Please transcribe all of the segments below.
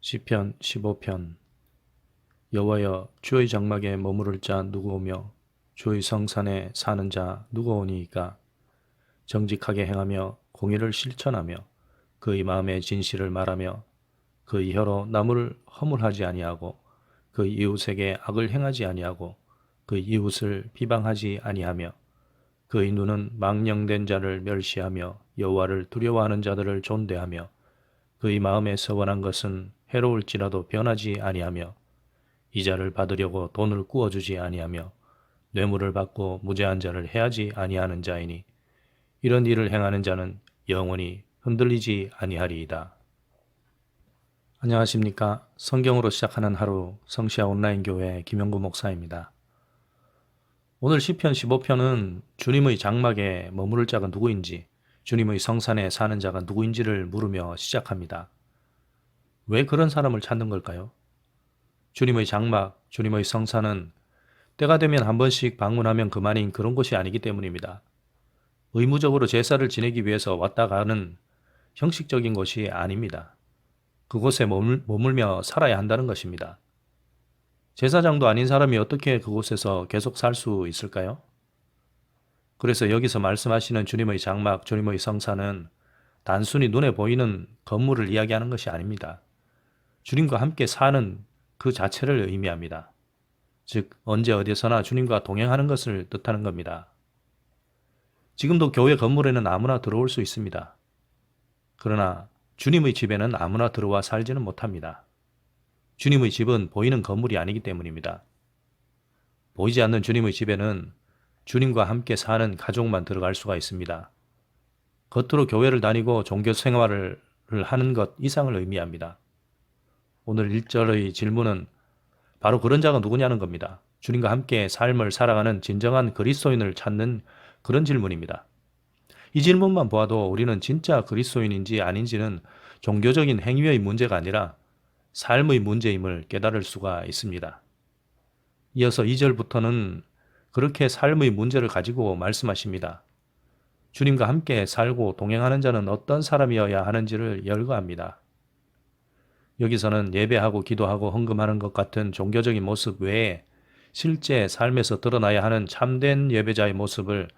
시편 15편. 여호와여, 주의 장막에 머무를 자 누구오며 주의 성산에 사는 자 누구오니이까? 정직하게 행하며 공의를 실천하며 그의 마음의 진실을 말하며 그의 혀로 남을 허물하지 아니하고 그의 이웃에게 악을 행하지 아니하고 그의 이웃을 비방하지 아니하며 그의 눈은 망령된 자를 멸시하며 여호와를 두려워하는 자들을 존대하며 그의 마음에 서원한 것은 해로울지라도 변하지 아니하며 이자를 받으려고 돈을 꾸어주지 아니하며 뇌물을 받고 무죄한 자를 해하지 아니하는 자이니 이런 일을 행하는 자는 영원히 흔들리지 아니하리이다. 안녕하십니까? 성경으로 시작하는 하루 성시아 온라인 교회 김영구 목사입니다. 오늘 시편 15편은 주님의 장막에 머무를 자가 누구인지, 주님의 성산에 사는 자가 누구인지를 물으며 시작합니다. 왜 그런 사람을 찾는 걸까요? 주님의 장막, 주님의 성산은 때가 되면 한 번씩 방문하면 그만인 그런 곳이 아니기 때문입니다. 의무적으로 제사를 지내기 위해서 왔다 가는 형식적인 곳이 아닙니다. 그곳에 머물며 살아야 한다는 것입니다. 제사장도 아닌 사람이 어떻게 그곳에서 계속 살 수 있을까요? 그래서 여기서 말씀하시는 주님의 장막, 주님의 성산은 단순히 눈에 보이는 건물을 이야기하는 것이 아닙니다. 주님과 함께 사는 그 자체를 의미합니다. 즉, 언제 어디서나 주님과 동행하는 것을 뜻하는 겁니다. 지금도 교회 건물에는 아무나 들어올 수 있습니다. 그러나 주님의 집에는 아무나 들어와 살지는 못합니다. 주님의 집은 보이는 건물이 아니기 때문입니다. 보이지 않는 주님의 집에는 주님과 함께 사는 가족만 들어갈 수가 있습니다. 겉으로 교회를 다니고 종교 생활을 하는 것 이상을 의미합니다. 오늘 1절의 질문은 바로 그런 자가 누구냐는 겁니다. 주님과 함께 삶을 살아가는 진정한 그리스도인을 찾는 그런 질문입니다. 이 질문만 보아도 우리는 진짜 그리스도인인지 아닌지는 종교적인 행위의 문제가 아니라 삶의 문제임을 깨달을 수가 있습니다. 이어서 2절부터는 그렇게 삶의 문제를 가지고 말씀하십니다. 주님과 함께 살고 동행하는 자는 어떤 사람이어야 하는지를 열거합니다. 여기서는 예배하고 기도하고 헌금하는 것 같은 종교적인 모습 외에 실제 삶에서 드러나야 하는 참된 예배자의 모습을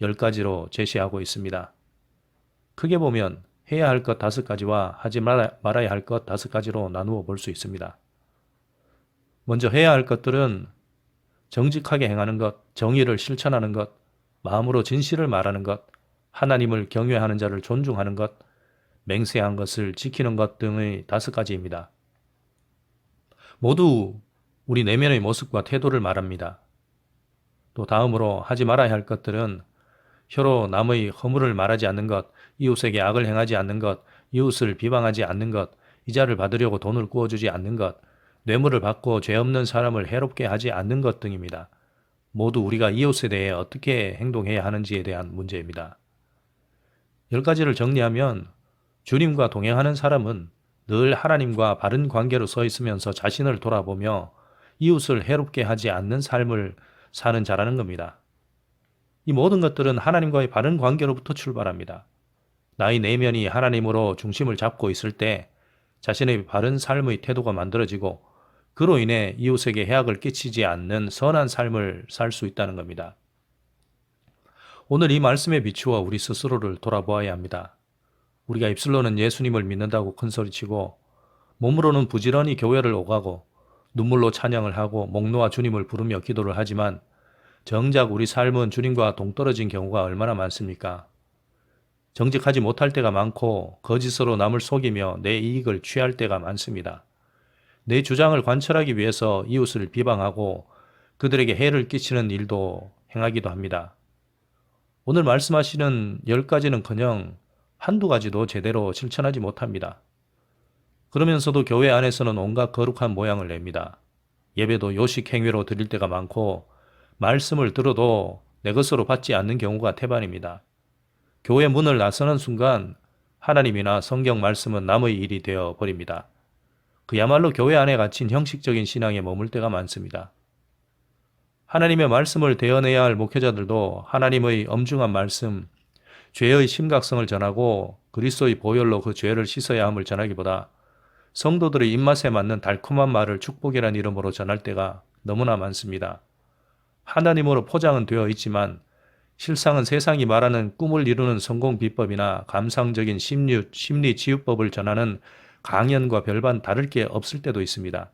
10가지로 제시하고 있습니다. 크게 보면 해야 할 것 5가지와 하지 말아야 할 것 5가지로 나누어 볼 수 있습니다. 먼저 해야 할 것들은 정직하게 행하는 것, 정의를 실천하는 것, 마음으로 진실을 말하는 것, 하나님을 경외하는 자를 존중하는 것, 맹세한 것을 지키는 것 등의 5가지입니다. 모두 우리 내면의 모습과 태도를 말합니다. 또 다음으로 하지 말아야 할 것들은 혀로 남의 허물을 말하지 않는 것, 이웃에게 악을 행하지 않는 것, 이웃을 비방하지 않는 것, 이자를 받으려고 돈을 꾸어주지 않는 것, 뇌물을 받고 죄 없는 사람을 해롭게 하지 않는 것 등입니다. 모두 우리가 이웃에 대해 어떻게 행동해야 하는지에 대한 문제입니다. 10가지를 정리하면 주님과 동행하는 사람은 늘 하나님과 바른 관계로 서 있으면서 자신을 돌아보며 이웃을 해롭게 하지 않는 삶을 사는 자라는 겁니다. 이 모든 것들은 하나님과의 바른 관계로부터 출발합니다. 나의 내면이 하나님으로 중심을 잡고 있을 때 자신의 바른 삶의 태도가 만들어지고 그로 인해 이웃에게 해악을 끼치지 않는 선한 삶을 살 수 있다는 겁니다. 오늘 이 말씀에 비추어 우리 스스로를 돌아보아야 합니다. 우리가 입술로는 예수님을 믿는다고 큰소리치고 몸으로는 부지런히 교회를 오가고 눈물로 찬양을 하고 목 놓아 주님을 부르며 기도를 하지만 정작 우리 삶은 주님과 동떨어진 경우가 얼마나 많습니까? 정직하지 못할 때가 많고 거짓으로 남을 속이며 내 이익을 취할 때가 많습니다. 내 주장을 관철하기 위해서 이웃을 비방하고 그들에게 해를 끼치는 일도 행하기도 합니다. 오늘 말씀하시는 10가지는커녕 한두 가지도 제대로 실천하지 못합니다. 그러면서도 교회 안에서는 온갖 거룩한 모양을 냅니다. 예배도 요식 행위로 드릴 때가 많고 말씀을 들어도 내 것으로 받지 않는 경우가 태반입니다. 교회 문을 나서는 순간 하나님이나 성경 말씀은 남의 일이 되어 버립니다. 그야말로 교회 안에 갇힌 형식적인 신앙에 머물 때가 많습니다. 하나님의 말씀을 대언해야 할 목회자들도 하나님의 엄중한 말씀, 죄의 심각성을 전하고 그리스도의 보혈로 그 죄를 씻어야 함을 전하기보다 성도들의 입맛에 맞는 달콤한 말을 축복이란 이름으로 전할 때가 너무나 많습니다. 하나님으로 포장은 되어 있지만 실상은 세상이 말하는 꿈을 이루는 성공 비법이나 감상적인 심리 치유법을 전하는 강연과 별반 다를 게 없을 때도 있습니다.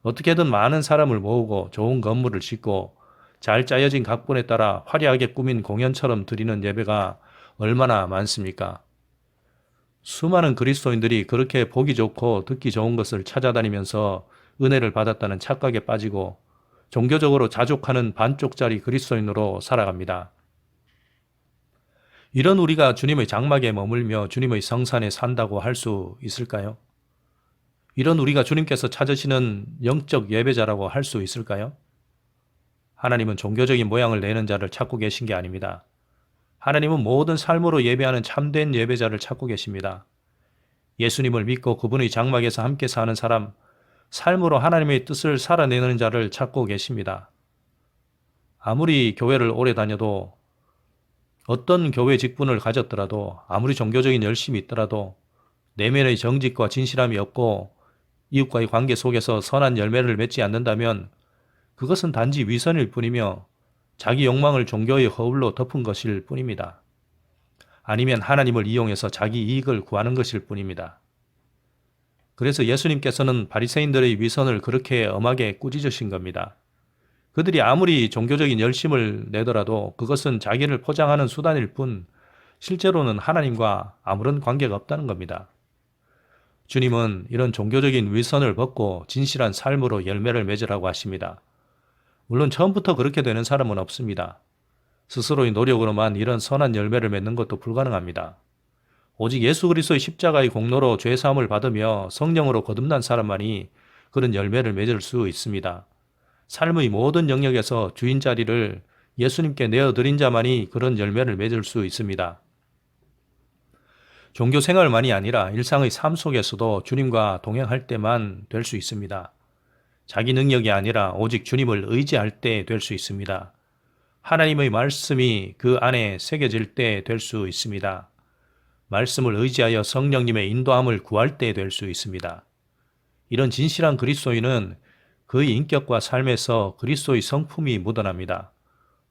어떻게든 많은 사람을 모으고 좋은 건물을 짓고 잘 짜여진 각본에 따라 화려하게 꾸민 공연처럼 드리는 예배가 얼마나 많습니까? 수많은 그리스도인들이 그렇게 보기 좋고 듣기 좋은 것을 찾아다니면서 은혜를 받았다는 착각에 빠지고 종교적으로 자족하는 반쪽짜리 그리스도인으로 살아갑니다. 이런 우리가 주님의 장막에 머물며 주님의 성산에 산다고 할 수 있을까요? 이런 우리가 주님께서 찾으시는 영적 예배자라고 할 수 있을까요? 하나님은 종교적인 모양을 내는 자를 찾고 계신 게 아닙니다. 하나님은 모든 삶으로 예배하는 참된 예배자를 찾고 계십니다. 예수님을 믿고 그분의 장막에서 함께 사는 사람, 삶으로 하나님의 뜻을 살아내는 자를 찾고 계십니다. 아무리 교회를 오래 다녀도, 어떤 교회 직분을 가졌더라도, 아무리 종교적인 열심이 있더라도 내면의 정직과 진실함이 없고 이웃과의 관계 속에서 선한 열매를 맺지 않는다면 그것은 단지 위선일 뿐이며 자기 욕망을 종교의 허울로 덮은 것일 뿐입니다. 아니면 하나님을 이용해서 자기 이익을 구하는 것일 뿐입니다. 그래서 예수님께서는 바리새인들의 위선을 그렇게 엄하게 꾸짖으신 겁니다. 그들이 아무리 종교적인 열심을 내더라도 그것은 자기를 포장하는 수단일 뿐 실제로는 하나님과 아무런 관계가 없다는 겁니다. 주님은 이런 종교적인 위선을 벗고 진실한 삶으로 열매를 맺으라고 하십니다. 물론 처음부터 그렇게 되는 사람은 없습니다. 스스로의 노력으로만 이런 선한 열매를 맺는 것도 불가능합니다. 오직 예수 그리스도의 십자가의 공로로 죄사함을 받으며 성령으로 거듭난 사람만이 그런 열매를 맺을 수 있습니다. 삶의 모든 영역에서 주인 자리를 예수님께 내어드린 자만이 그런 열매를 맺을 수 있습니다. 종교 생활만이 아니라 일상의 삶 속에서도 주님과 동행할 때만 될 수 있습니다. 자기 능력이 아니라 오직 주님을 의지할 때 될 수 있습니다. 하나님의 말씀이 그 안에 새겨질 때 될 수 있습니다. 말씀을 의지하여 성령님의 인도함을 구할 때 될 수 있습니다. 이런 진실한 그리스도인은 그의 인격과 삶에서 그리스도의 성품이 묻어납니다.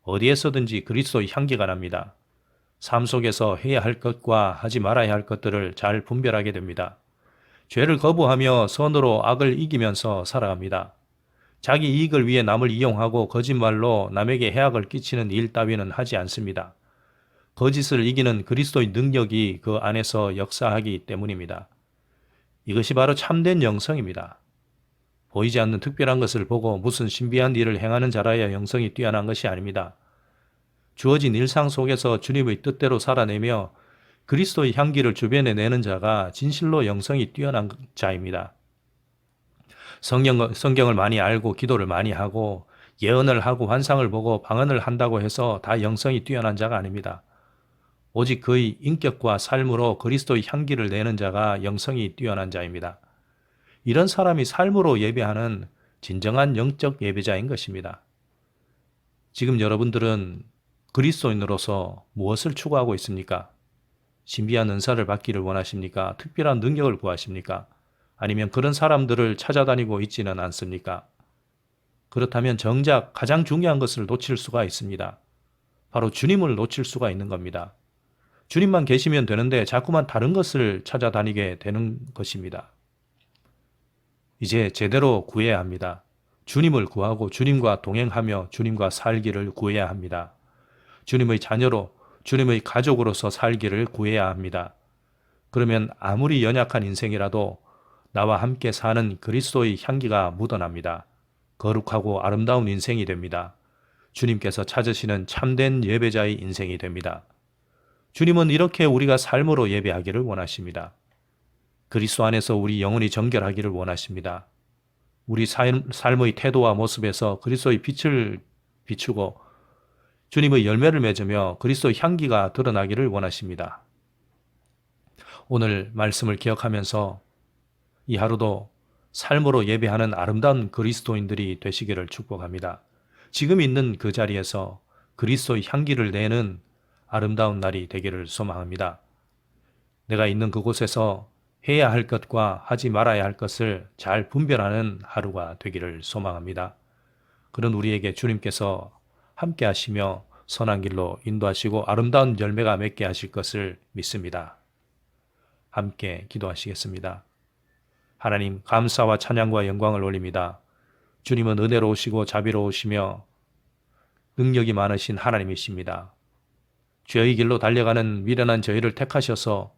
어디에서든지 그리스도의 향기가 납니다. 삶 속에서 해야 할 것과 하지 말아야 할 것들을 잘 분별하게 됩니다. 죄를 거부하며 선으로 악을 이기면서 살아갑니다. 자기 이익을 위해 남을 이용하고 거짓말로 남에게 해악을 끼치는 일 따위는 하지 않습니다. 거짓을 이기는 그리스도의 능력이 그 안에서 역사하기 때문입니다. 이것이 바로 참된 영성입니다. 보이지 않는 특별한 것을 보고 무슨 신비한 일을 행하는 자라야 영성이 뛰어난 것이 아닙니다. 주어진 일상 속에서 주님의 뜻대로 살아내며 그리스도의 향기를 주변에 내는 자가 진실로 영성이 뛰어난 자입니다. 성경을 많이 알고 기도를 많이 하고 예언을 하고 환상을 보고 방언을 한다고 해서 다 영성이 뛰어난 자가 아닙니다. 오직 그의 인격과 삶으로 그리스도의 향기를 내는 자가 영성이 뛰어난 자입니다. 이런 사람이 삶으로 예배하는 진정한 영적 예배자인 것입니다. 지금 여러분들은 그리스도인으로서 무엇을 추구하고 있습니까? 신비한 은사를 받기를 원하십니까? 특별한 능력을 구하십니까? 아니면 그런 사람들을 찾아다니고 있지는 않습니까? 그렇다면 정작 가장 중요한 것을 놓칠 수가 있습니다. 바로 주님을 놓칠 수가 있는 겁니다. 주님만 계시면 되는데 자꾸만 다른 것을 찾아다니게 되는 것입니다. 이제 제대로 구해야 합니다. 주님을 구하고 주님과 동행하며 주님과 살기를 구해야 합니다. 주님의 자녀로, 주님의 가족으로서 살기를 구해야 합니다. 그러면 아무리 연약한 인생이라도 나와 함께 사는 그리스도의 향기가 묻어납니다. 거룩하고 아름다운 인생이 됩니다. 주님께서 찾으시는 참된 예배자의 인생이 됩니다. 주님은 이렇게 우리가 삶으로 예배하기를 원하십니다. 그리스도 안에서 우리 영혼이 정결하기를 원하십니다. 우리 삶의 태도와 모습에서 그리스도의 빛을 비추고 주님의 열매를 맺으며 그리스도의 향기가 드러나기를 원하십니다. 오늘 말씀을 기억하면서 이 하루도 삶으로 예배하는 아름다운 그리스도인들이 되시기를 축복합니다. 지금 있는 그 자리에서 그리스도의 향기를 내는 아름다운 날이 되기를 소망합니다. 내가 있는 그곳에서 해야 할 것과 하지 말아야 할 것을 잘 분별하는 하루가 되기를 소망합니다. 그런 우리에게 주님께서 함께 하시며 선한 길로 인도하시고 아름다운 열매가 맺게 하실 것을 믿습니다. 함께 기도하시겠습니다. 하나님, 감사와 찬양과 영광을 올립니다. 주님은 은혜로우시고 자비로우시며 능력이 많으신 하나님이십니다. 죄의 길로 달려가는 미련한 저희를 택하셔서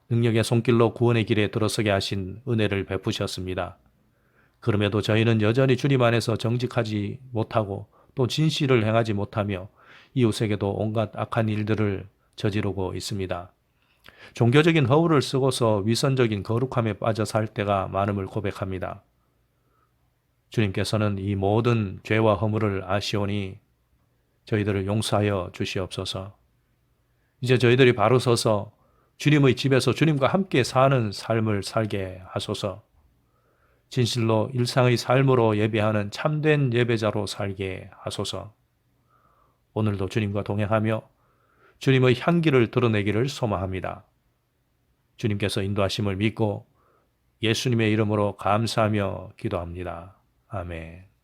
능력의 손길로 구원의 길에 들어서게 하신 은혜를 베푸셨습니다. 그럼에도 저희는 여전히 주님 안에서 정직하지 못하고 또 진실을 행하지 못하며 이웃에게도 온갖 악한 일들을 저지르고 있습니다. 종교적인 허울을 쓰고서 위선적인 거룩함에 빠져 살 때가 많음을 고백합니다. 주님께서는 이 모든 죄와 허물을 아시오니 저희들을 용서하여 주시옵소서. 이제 저희들이 바로 서서 주님의 집에서 주님과 함께 사는 삶을 살게 하소서. 진실로 일상의 삶으로 예배하는 참된 예배자로 살게 하소서. 오늘도 주님과 동행하며 주님의 향기를 드러내기를 소망합니다. 주님께서 인도하심을 믿고 예수님의 이름으로 감사하며 기도합니다. 아멘.